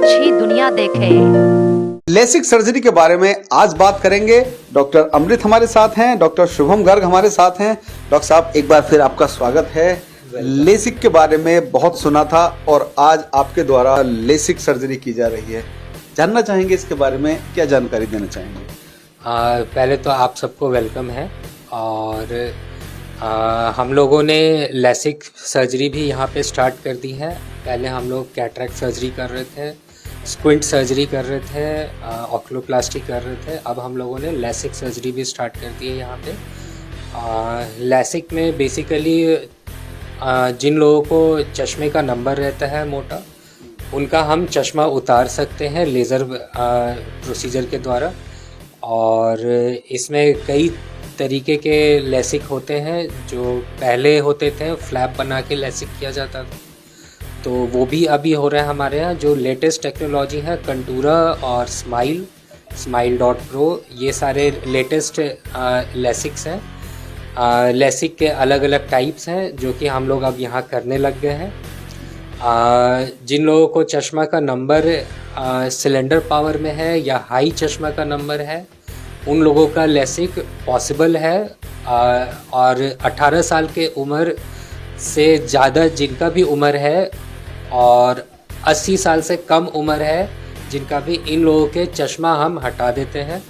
अच्छी दुनिया देखे। लेसिक सर्जरी के बारे में आज बात करेंगे। डॉक्टर अमृत हमारे साथ हैं, डॉक्टर शुभम गर्ग हमारे साथ हैं। डॉक्टर साहब, एक बार फिर आपका स्वागत है। लेसिक के बारे में बहुत सुना था और आज आपके द्वारा लेसिक सर्जरी की जा रही है। जानना चाहेंगे इसके बारे में, क्या जानकारी देना चाहेंगे? पहले तो आप सबको वेलकम है। और हम लोगों ने लेसिक सर्जरी भी यहाँ पे स्टार्ट कर दी है। पहले हम लोग कैटरेक्ट सर्जरी कर रहे थे, स्क्विंट सर्जरी कर रहे थे, ऑक्लोप्लास्टी कर रहे थे। अब हम लोगों ने लेसिक सर्जरी भी स्टार्ट कर दी है यहाँ पे। लेसिक में बेसिकली जिन लोगों को चश्मे का नंबर रहता है मोटा, उनका हम चश्मा उतार सकते हैं लेज़र प्रोसीजर के द्वारा। और इसमें कई तरीके के लेसिक होते हैं। जो पहले होते थे फ्लैप बना के लेसिक किया जाता था, तो वो भी अभी हो रहा है हमारे यहाँ। जो लेटेस्ट टेक्नोलॉजी है कंटूरा और स्माइल.pro, ये सारे लेटेस्ट लेसिक्स हैं। लेसिक के अलग अलग टाइप्स हैं जो कि हम लोग अब यहाँ करने लग गए हैं। जिन लोगों को चश्मा का नंबर सिलेंडर पावर में है या हाई चश्मा का नंबर है, उन लोगों का लेसिक पॉसिबल है। और 18 साल के उम्र से ज़्यादा जिनका भी उम्र है और 80 साल से कम उम्र है जिनका भी, इन लोगों के चश्मा हम हटा देते हैं।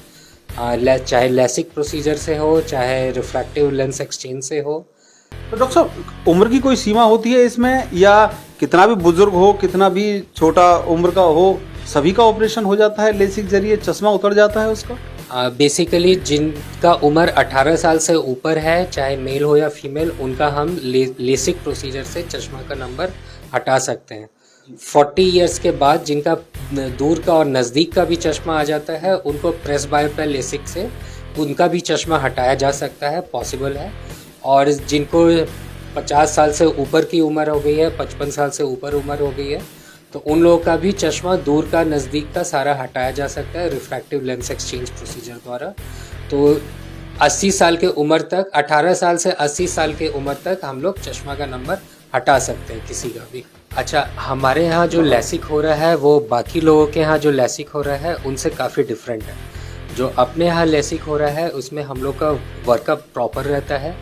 चाहे लेसिक प्रोसीजर से हो, चाहे रिफ्रैक्टिव लेंस एक्सचेंज से हो। तो डॉक्टर साहब, उम्र की कोई सीमा होती है इसमें, या कितना भी बुजुर्ग हो, कितना भी छोटा उम्र का हो, सभी का ऑपरेशन हो जाता है लेसिक जरिए, चश्मा उतर जाता है उसका? बेसिकली जिनका उम्र 18 साल से ऊपर है, चाहे मेल हो या फीमेल, उनका हम लेसिक प्रोसीजर से चश्मा का नंबर हटा सकते हैं। 40 इयर्स के बाद जिनका दूर का और नज़दीक का भी चश्मा आ जाता है, उनको प्रेस बायोप्सिया लेसिक से उनका भी चश्मा हटाया जा सकता है, पॉसिबल है। और जिनको 50 साल से ऊपर की उम्र हो गई है, 55 साल से ऊपर उम्र हो गई है, तो उन लोगों का भी चश्मा दूर का नज़दीक का सारा हटाया जा सकता है रिफ्रैक्टिव लेंस एक्सचेंज प्रोसीजर द्वारा। तो 80 साल के उम्र तक, 18 साल से 80 साल के उम्र तक हम लोग चश्मा का नंबर हटा सकते हैं किसी का भी। अच्छा, हमारे यहाँ जो लेसिक हो रहा है वो बाकी लोगों के यहाँ जो लेसिक हो रहा है उनसे काफ़ी डिफरेंट है। जो अपने यहाँ लेसिक हो रहा है उसमें हम लोग का वर्कअप प्रॉपर रहता है,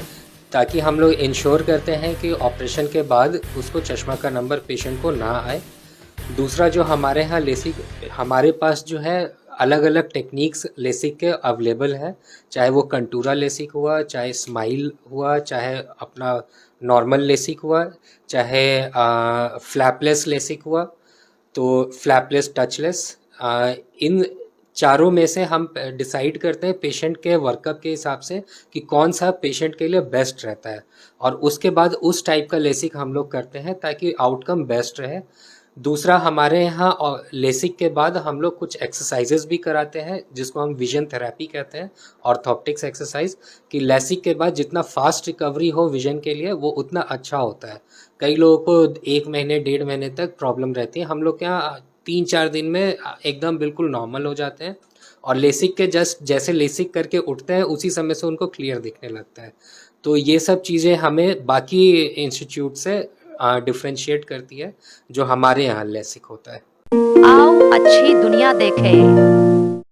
ताकि हम लोग इंश्योर करते हैं कि ऑपरेशन के बाद उसको चश्मा का नंबर पेशेंट को ना आए। दूसरा, जो हमारे यहाँ लेसिक, हमारे पास जो है अलग अलग टेक्निक्स लेसिक के अवेलेबल है। चाहे वो कंटूरा लेसिक हुआ, चाहे स्माइल हुआ, चाहे अपना नॉर्मल लेसिक हुआ, चाहे फ्लैपलेस लेसिक हुआ, तो फ्लैपलेस, टचलेस, इन चारों में से हम डिसाइड करते हैं पेशेंट के वर्कअप के हिसाब से कि कौन सा पेशेंट के लिए बेस्ट रहता है, और उसके बाद उस टाइप का लेसिक हम लोग करते हैं ताकि आउटकम बेस्ट रहे। दूसरा, हमारे यहाँ लेसिक के बाद हम लोग कुछ एक्सरसाइजेज भी कराते हैं जिसको हम विजन थेरेपी कहते हैं, ऑर्थोप्टिक्स एक्सरसाइज, कि लेसिक के बाद जितना फास्ट रिकवरी हो विजन के लिए वो उतना अच्छा होता है। कई लोगों को 1 महीने 1.5 महीने तक प्रॉब्लम रहती है, हम लोग के यहाँ 3-4 दिन में एकदम बिल्कुल नॉर्मल हो जाते हैं। और लेसिक के जस्ट जैसे लेसिक करके उठते हैं उसी समय से उनको क्लियर दिखने लगता है। तो ये सब चीज़ें हमें बाकी इंस्टीट्यूट से डिफ्रेंशिएट करती है जो हमारे यहाँ लेसिक होता है। आओ अच्छी दुनिया देखे।